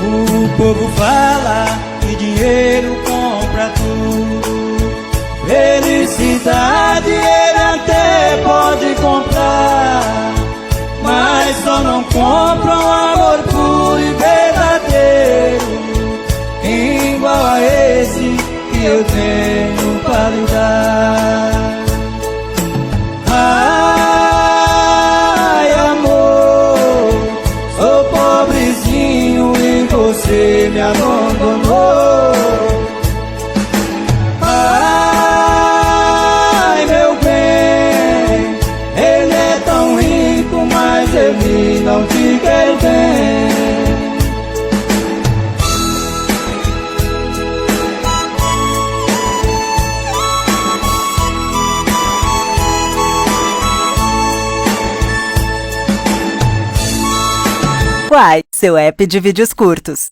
O povo fala que dinheiro compra tudo. Felicidade ele até pode comprar, mas só não compra um amor puro e verdadeiro, igual a esse que eu tenho para lhe dar. Ai, amor, sou pobrezinho e você me abandonou. Ai, meu bem, ele é tão rico, mas ele não te quer bem. Quai, seu app de vídeos curtos.